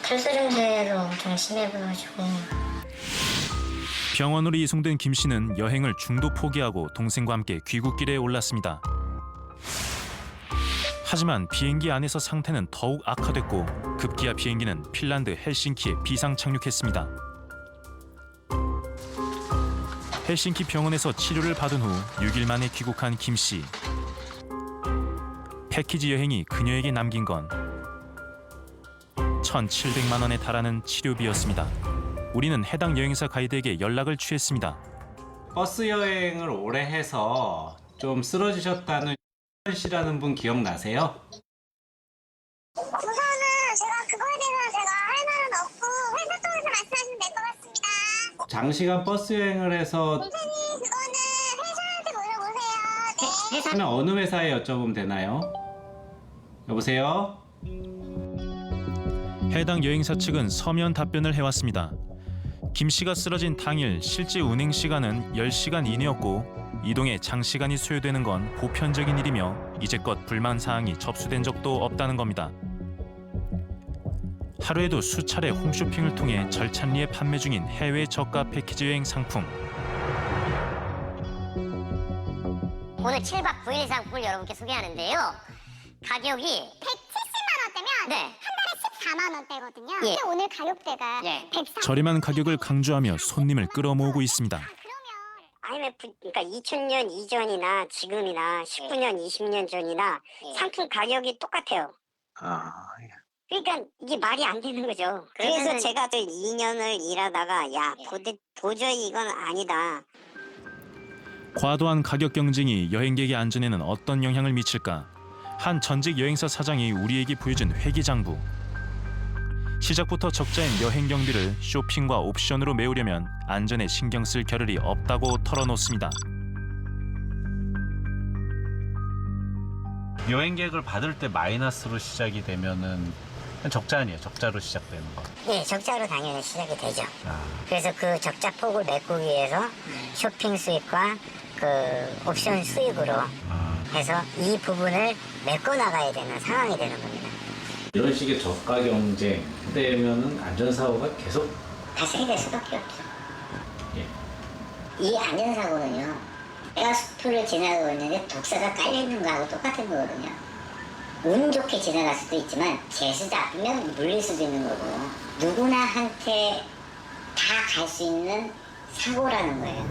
탈수증세도 엄청 심해 보여가지고 병원으로 이송된 김 씨는 여행을 중도 포기하고 동생과 함께 귀국길에 올랐습니다. 하지만 비행기 안에서 상태는 더욱 악화됐고 급기야 비행기는 핀란드 헬싱키에 비상 착륙했습니다. 헬싱키 병원에서 치료를 받은 후 6일 만에 귀국한 김 씨. 패키지 여행이 그녀에게 남긴 건 1,700만 원에 달하는 치료비였습니다. 우리는 해당 여행사 가이드에게 연락을 취했습니다. 버스 여행을 오래 해서 좀 쓰러지셨다는 씨라는 분 기억나세요? 우선은 제가 그거에 대해서 제가 할 말은 없고 회사 쪽에서 말씀하시면 될 것 같습니다. 장시간 버스 여행을 해서 선생님 그거는 회사한테 물어보세요. 네. 그러면 어느 회사에 여쭤보면 되나요? 여보세요? 해당 여행사 측은 서면 답변을 해왔습니다. 김 씨가 쓰러진 당일 실제 운행 시간은 10시간 이내였고 이동에 장시간이 소요되는 건 보편적인 일이며 이제껏 불만 사항이 접수된 적도 없다는 겁니다. 하루에도 수차례 홈쇼핑을 통해 절찬리에 판매 중인 해외 저가 패키지 여행 상품. 오늘 7박 9일 상품을 여러분께 소개하는데요. 가격이 170만 원대면 네. 한 달에 14만 원대거든요. 근데 오늘 가격대가 104. 저렴한 가격을 강조하며 손님을 끌어모으고 있습니다. IMF 그러니까 2000년 이전이나 지금이나 19년, 20년 전이나 상품 가격이 똑같아요. 그러니까 이게 말이 안 되는 거죠. 그래서 제가 또 2년을 일하다가 도저히 이건 아니다. 과도한 가격 경쟁이 여행객의 안전에는 어떤 영향을 미칠까? 한 전직 여행사 사장이 우리에게 보여준 회계장부. 시작부터 적자인 여행 경비를 쇼핑과 옵션으로 메우려면 안전에 신경 쓸 겨를이 없다고 털어놓습니다. 여행객을 받을 때 마이너스로 시작이 되면은 적자 아니에요? 적자로 시작되는 거. 네, 적자로 당연히 시작이 되죠. 그래서 그 적자 폭을 메꾸기 위해서 쇼핑 수익과 그 옵션 수익으로 해서 이 부분을 메꿔 나가야 되는 상황이 되는 겁니다. 이런 식의 저가 경쟁 때면은 안전사고가 계속 발생될 수밖에 없죠. 이 안전사고는요, 가스풀을 지나가고 있는데 독사가 깔려있는 거하고 똑같은 거거든요. 운 좋게 지나갈 수도 있지만 재수 잡으면 물릴 수도 있는 거고 누구나 한테 다 갈 수 있는 사고라는 거예요.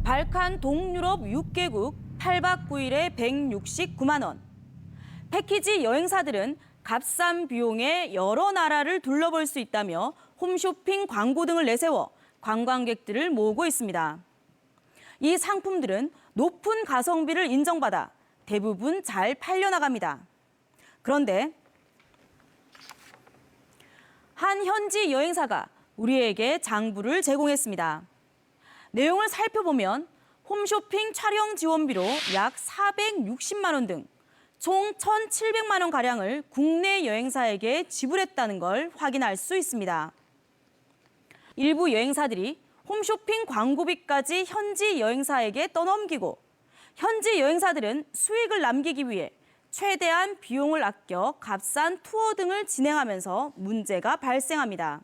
발칸 동유럽 6개국 8박 9일에 169만 원. 패키지 여행사들은 값싼 비용에 여러 나라를 둘러볼 수 있다며 홈쇼핑 광고 등을 내세워 관광객들을 모으고 있습니다. 이 상품들은 높은 가성비를 인정받아 대부분 잘 팔려나갑니다. 그런데 한 현지 여행사가 우리에게 장부를 제공했습니다. 내용을 살펴보면 홈쇼핑 촬영 지원비로 약 460만 원 등 총 1,700만 원 가량을 국내 여행사에게 지불했다는 걸 확인할 수 있습니다. 일부 여행사들이 홈쇼핑 광고비까지 현지 여행사에게 떠넘기고 현지 여행사들은 수익을 남기기 위해 최대한 비용을 아껴 값싼 투어 등을 진행하면서 문제가 발생합니다.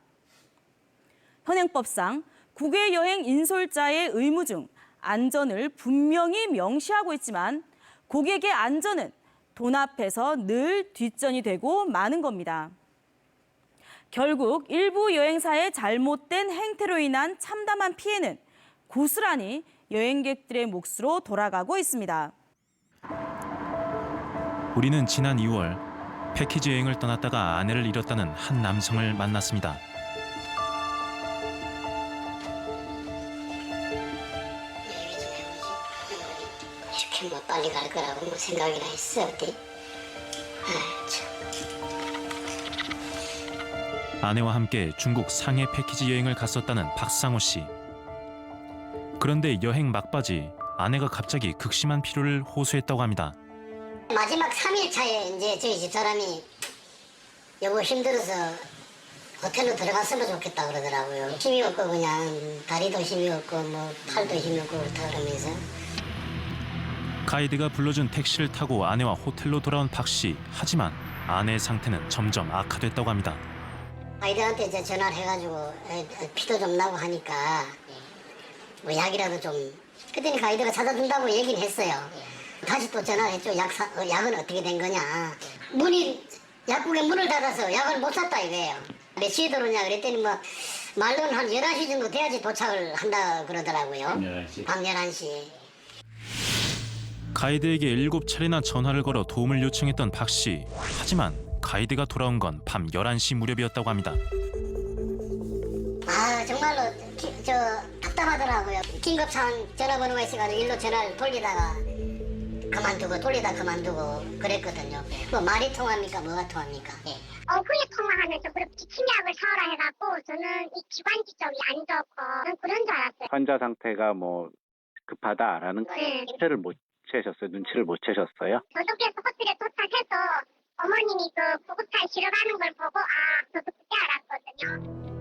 현행법상 국외 여행 인솔자의 의무 중 안전을 분명히 명시하고 있지만 고객의 안전은 돈 앞에서 늘 뒷전이 되고 마는 겁니다. 결국 일부 여행사의 잘못된 행태로 인한 참담한 피해는 고스란히 여행객들의 몫으로 돌아가고 있습니다. 우리는 지난 2월 패키지 여행을 떠났다가 아내를 잃었다는 한 남성을 만났습니다. 이렇게 뭐 빨리 갈 거라고 뭐 생각이나 했어 어디? 아내와 함께 중국 상해 패키지 여행을 갔었다는 박상호 씨. 그런데 여행 막바지 아내가 갑자기 극심한 피로를 호소했다고 합니다. 마지막 3일 차에 이제 저희 집사람이 여보 힘들어서 호텔로 들어갔으면 좋겠다 그러더라고요. 힘이 없고 그냥 다리도 힘이 없고 뭐 팔도 힘이 없고 그렇다 그러면서. 가이드가 불러준 택시를 타고 아내와 호텔로 돌아온 박 씨. 하지만 아내의 상태는 점점 악화됐다고 합니다. 가이드한테 이제 전화를 해가지고 피도 좀 나고 하니까 뭐 약이라도 좀. 그랬더니 가이드가 찾아준다고 얘기는 했어요. 다시 또 전화를 했죠. 약은 어떻게 된 거냐. 약국에 문을 닫아서 약을 못 샀다 이거예요. 몇 시에 들어오냐 그랬더니 뭐 말로는 한 11시 정도 돼야지 도착을 한다 그러더라고요. 11시. 밤 11시. 가이드에게 7차례나 전화를 걸어 도움을 요청했던 박 씨. 하지만 가이드가 돌아온 건 밤 11시 무렵이었다고 합니다. 정말로 답답하더라고요. 긴급 상황 전화번호가 있어가지고 일로 전화를 돌리다가 그만두고 그랬거든요. 뭐 말이 통합니까? 뭐가 통합니까? 어플에 통화하면서 그렇게 침약을 사오라 해갖고 저는 이 기관지 쪽이 안 좋고 그런 줄 알았어요. 환자 상태가 뭐 급하다라는 눈치를 못 채셨어요? 저쪽에서 호텔에 도착해서 어머님이 그 구급차에 실어가는 걸 보고 저도 그때 알았거든요.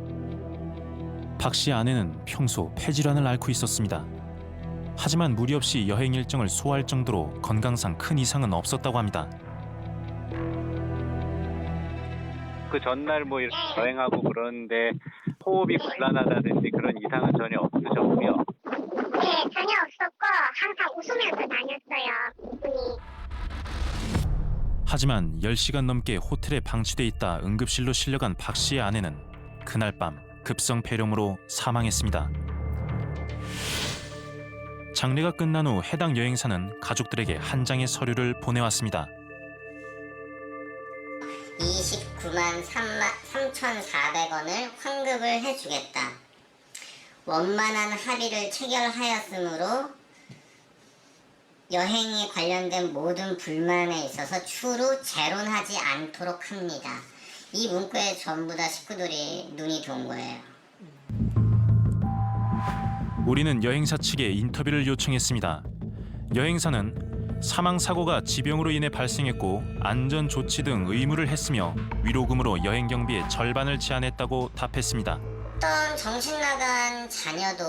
박 씨 아내는 평소 폐질환을 앓고 있었습니다. 하지만 무리 없이 여행 일정을 소화할 정도로 건강상 큰 이상은 없었다고 합니다. 그 전날 뭐 이렇게 여행하고 그러는데 호흡이 곤란하다든지 그런 이상은 전혀 없으셨고요. 네, 전혀 없었고 항상 웃으면서 다녔어요. 이분이. 하지만 10시간 넘게 호텔에 방치돼 있다 응급실로 실려간 박 씨의 아내는 그날 밤 급성 폐렴으로 사망했습니다. 장례가 끝난 후 해당 여행사는 가족들에게 한 장의 서류를 보내왔습니다. 29만 3,400원을 환급을 해주겠다. 원만한 합의를 체결하였으므로 여행에 관련된 모든 불만에 있어서 추후 재론하지 않도록 합니다. 이 문구에 전부 다 식구들이 눈이 돈 거예요. 우리는 여행사 측에 인터뷰를 요청했습니다. 여행사는 사망 사고가 지병으로 인해 발생했고 안전 조치 등 의무를 했으며 위로금으로 여행 경비의 절반을 제한했다고 답했습니다. 어떤 정신 나간 자녀도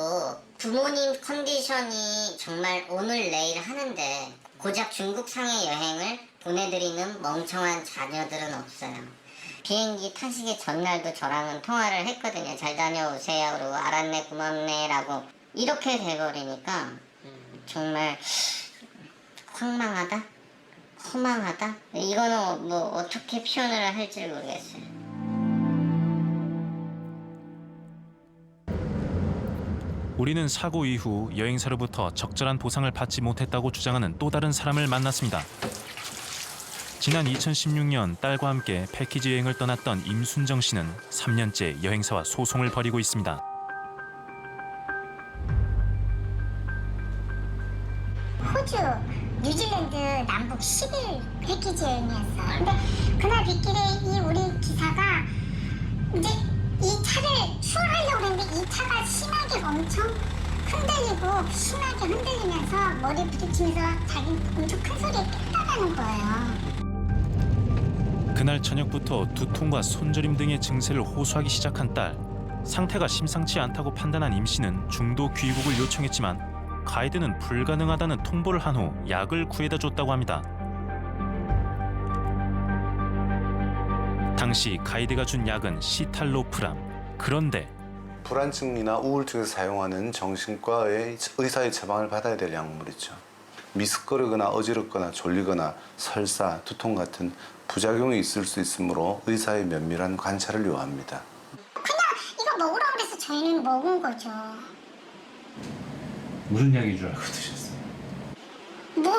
부모님 컨디션이 정말 오늘 내일 하는데 고작 중국 상해 여행을 보내드리는 멍청한 자녀들은 없어요. 비행기 타시기 전날도 저랑은 통화를 했거든요. 잘 다녀오세요. 그리고 알았네 고맙네 라고. 이렇게 돼버리니까 정말 황망하다? 허망하다? 이거는 뭐 어떻게 표현을 할지 모르겠어요. 우리는 사고 이후 여행사로부터 적절한 보상을 받지 못했다고 주장하는 또 다른 사람을 만났습니다. 지난 2016년 딸과 함께 패키지 여행을 떠났던 임순정 씨는 3년째 여행사와 소송을 벌이고 있습니다. 호주, 뉴질랜드 남북 10일 패키지 여행이었어. 근데 그날 빗길에 이 우리 기사가 이제 이 차를 추월하려고 했는데 이 차가 심하게 엄청 흔들리고 심하게 흔들리면서 머리 부딪히면서 자기 엄청 큰 소리에 깼다는 거예요. 그날 저녁부터 두통과 손저림 등의 증세를 호소하기 시작한 딸. 상태가 심상치 않다고 판단한 임 씨는 중도 귀국을 요청했지만 가이드는 불가능하다는 통보를 한 후 약을 구해다 줬다고 합니다. 당시 가이드가 준 약은 시탈로프람. 그런데 불안증이나 우울증에서 사용하는 정신과의 의사의 처방을 받아야 될 약물이죠. 미스거리거나 어지럽거나 졸리거나 설사, 두통 같은 부작용이 있을 수 있으므로 의사의 면밀한 관찰을 요합니다. 그냥 이거 먹으라고 해서 저희는 먹은 거죠. 무슨 약인 줄 알고 드셨어요? 뭐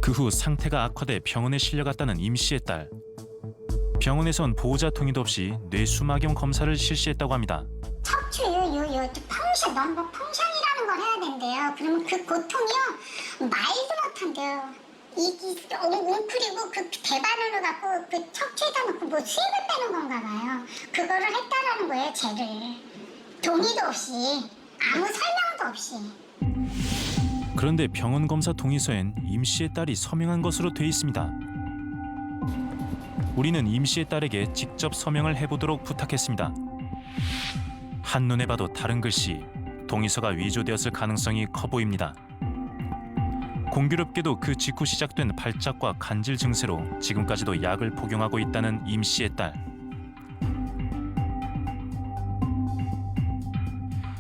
그 후 상태가 악화돼 병원에 실려갔다는 임 씨의 딸. 병원에선 보호자 동의도 없이 뇌수막염 검사를 실시했다고 합니다. 척추 펑션 넘버 펑션이라는 걸 해야 된대요. 그러면 그 고통이요 말도 못한대요. 웅크리고 그 배반으로 갖고 그 척추에다 놓고 뭐 수액을 빼는 건가 봐요. 그거를 했다라는 거예요, 쟤를. 동의도 없이 아무 설명도 없이. 그런데 병원 검사 동의서엔 임 씨의 딸이 서명한 것으로 돼 있습니다. 우리는 임 씨의 딸에게 직접 서명을 해보도록 부탁했습니다. 한눈에 봐도 다른 글씨, 동의서가 위조되었을 가능성이 커 보입니다. 공교롭게도 그 직후 시작된 발작과 간질 증세로 지금까지도 약을 복용하고 있다는 임 씨의 딸.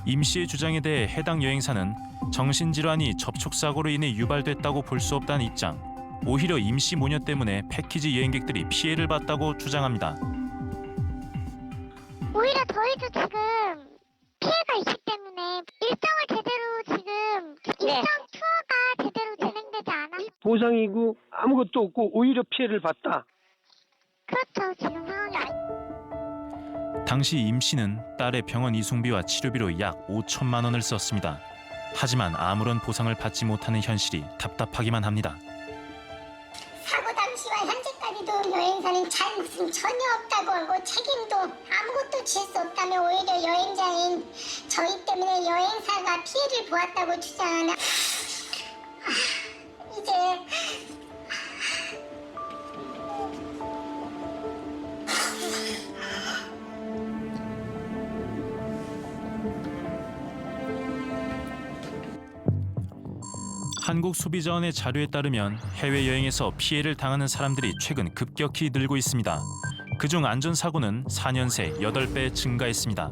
임 씨의 주장에 대해 해당 여행사는 정신질환이 접촉사고로 인해 유발됐다고 볼 수 없다는 입장, 오히려 임 씨 모녀 때문에 패키지 여행객들이 피해를 봤다고 주장합니다. 오히려 저희도 지금 피해가 있기 때문에 일정을 제대로 지금 일정 투어가 제대로 진행되지 않아. 보상이고 아무것도 없고 오히려 피해를 봤다. 그렇죠. 지금 상황이 당시 임 씨는 딸의 병원 이송비와 치료비로 약 5천만 원을 썼습니다. 하지만 아무런 보상을 받지 못하는 현실이 답답하기만 합니다. 사고 당시와 현재까지도 여행사는 잘못은 전혀 없다고 하고 책임도 아무것도 질 수 없다며 오히려 여행자인 저희 때문에 여행사가 피해를 보았다고 주장하나. 이제 한국소비자원의 자료에 따르면 해외여행에서 피해를 당하는 사람들이 최근 급격히 늘고 있습니다. 그중 안전사고는 4년 새 8배 증가했습니다.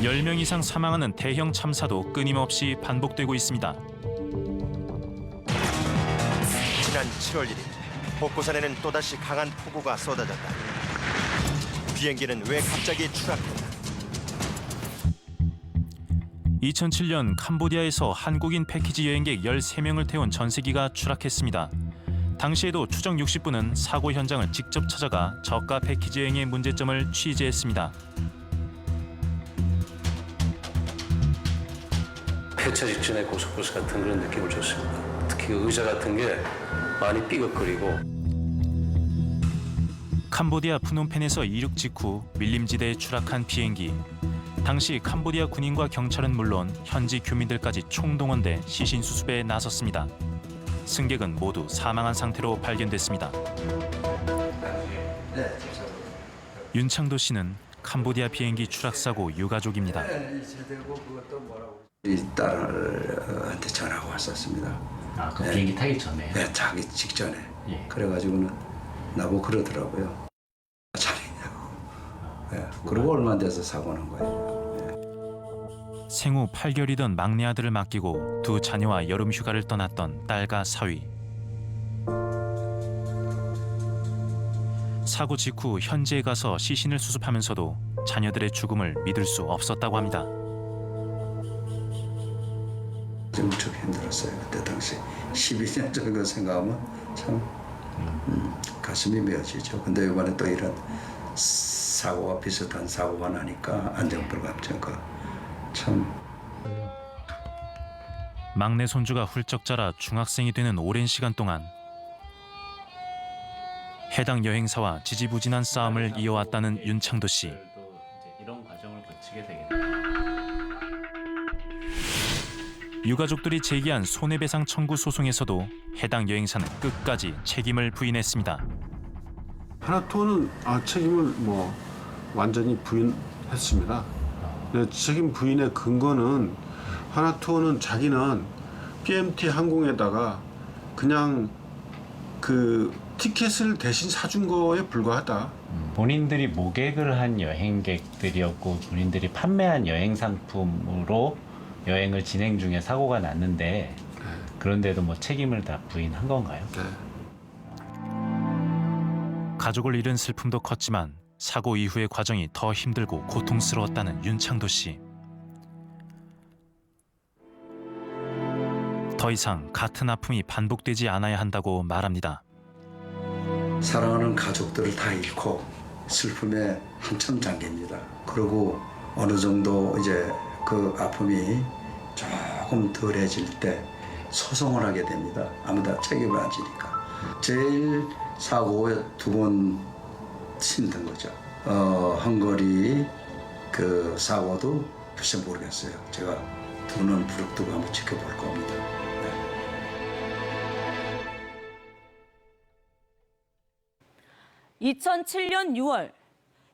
10명 이상 사망하는 대형 참사도 끊임없이 반복되고 있습니다. 지난 7월 1일 복고산에는 또다시 강한 폭우가 쏟아졌다. 비행기는 왜 갑자기 추락했나? 2007년 캄보디아에서 한국인 패키지 여행객 13명을 태운 전세기가 추락했습니다. 당시에도 추정 60분은 사고 현장을 직접 찾아가 저가 패키지 여행의 문제점을 취재했습니다. 폐차 직전에 고속버스 같은 그런 느낌을 줬습니다. 특히 의자 같은 게 많이 삐걱거리고. 캄보디아 프놈펜에서 이륙 직후 밀림지대에 추락한 비행기. 당시 캄보디아 군인과 경찰은 물론 현지 교민들까지 총동원돼 시신 수습에 나섰습니다. 승객은 모두 사망한 상태로 발견됐습니다. 윤창도 씨는 캄보디아 비행기 추락 사고 유가족입니다. 이 딸한테 전화가 왔었습니다. 아, 그 비행기 타기 전에? 네, 자기 직전에. 그래가지고는 나보고 그러더라고요. 잘했냐고. 네, 그리고 얼마 안 돼서 사고 난 거예요. 생후 8개월이던 막내 아들을 맡기고 두 자녀와 여름 휴가를 떠났던 딸과 사위. 사고 직후 현지에 가서 시신을 수습하면서도 자녀들의 죽음을 믿을 수 없었다고 합니다. 무척 힘들었어요. 그때 당시 12년 전거 생각하면 참 가슴이 메어지죠. 근데 이번에 또 이런 사고와 비슷한 사고가 나니까 안전불감증과 참. 막내 손주가 훌쩍 자라 중학생이 되는 오랜 시간 동안 해당 여행사와 지지부진한 싸움을 이어왔다는 윤창도 씨. 이런 과정을 거치게 되겠네요. 유가족들이 제기한 손해배상 청구 소송에서도 해당 여행사는 끝까지 책임을 부인했습니다. 하나투어는 책임을 완전히 부인했습니다. 책임 부인의 근거는 하나투어는 자기는 PMT 항공에다가 그냥 그 티켓을 대신 사준 거에 불과하다. 본인들이 모객을 한 여행객들이었고 본인들이 판매한 여행 상품으로 여행을 진행 중에 사고가 났는데 그런데도 책임을 다 부인한 건가요? 가족을 잃은 슬픔도 컸지만 사고 이후의 과정이 더 힘들고 고통스러웠다는 윤창도 씨. 더 이상 같은 아픔이 반복되지 않아야 한다고 말합니다. 사랑하는 가족들을 다 잃고 슬픔에 한참 잠깁니다. 그리고 어느 정도 이제 그 아픔이 조금 덜해질 때 소송을 하게 됩니다. 아무도 책임을 안 지니까. 제일 사고에 두 번 힘든 거죠. 헝가리 그 사고도 글쎄 모르겠어요. 제가 두 눈 부릅뜨고 한번 지켜볼 겁니다. 2007년 6월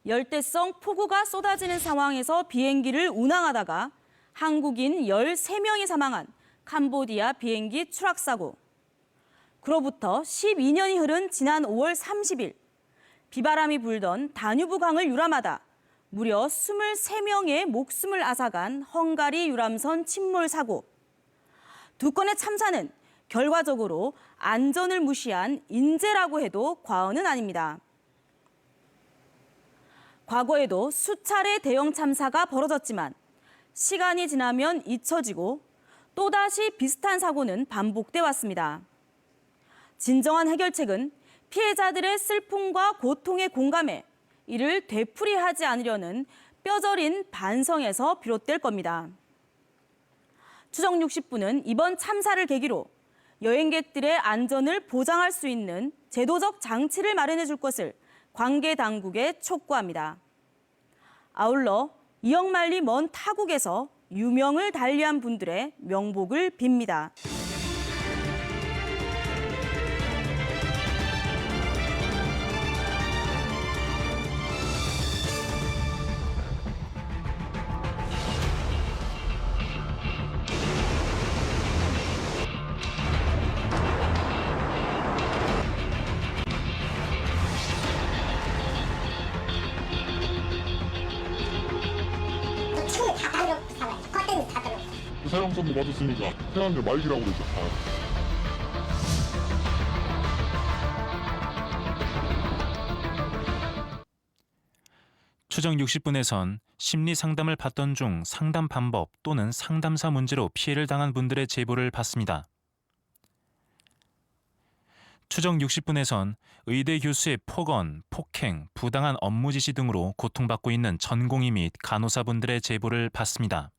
열대성 폭우가 쏟아지는 상황에서 비행기를 운항하다가 한국인 13명이 사망한 캄보디아 비행기 추락 사고. 그로부터 12년이 흐른 지난 5월 30일 비바람이 불던 다뉴브 강을 유람하다 무려 23명의 목숨을 앗아간 헝가리 유람선 침몰 사고. 두 건의 참사는 결과적으로 안전을 무시한 인재라고 해도 과언은 아닙니다. 과거에도 수차례 대형 참사가 벌어졌지만 시간이 지나면 잊혀지고 또다시 비슷한 사고는 반복돼 왔습니다. 진정한 해결책은 피해자들의 슬픔과 고통에 공감해 이를 되풀이하지 않으려는 뼈저린 반성에서 비롯될 겁니다. 추정 60분은 이번 참사를 계기로 여행객들의 안전을 보장할 수 있는 제도적 장치를 마련해 줄 것을 관계 당국에 촉구합니다. 아울러 이억만리 먼 타국에서 유명을 달리한 분들의 명복을 빕니다. 지금은 다 달려고 살아요. 그때는 다 달려고. 사형선고 받았으니까 태양의 말기라고 그러죠. 추정 60분에선 심리 상담을 받던 중 상담 방법 또는 상담사 문제로 피해를 당한 분들의 제보를 받습니다. 추정 60분에선 의대 교수의 폭언, 폭행, 부당한 업무 지시 등으로 고통받고 있는 전공의 및 간호사분들의 제보를 받습니다.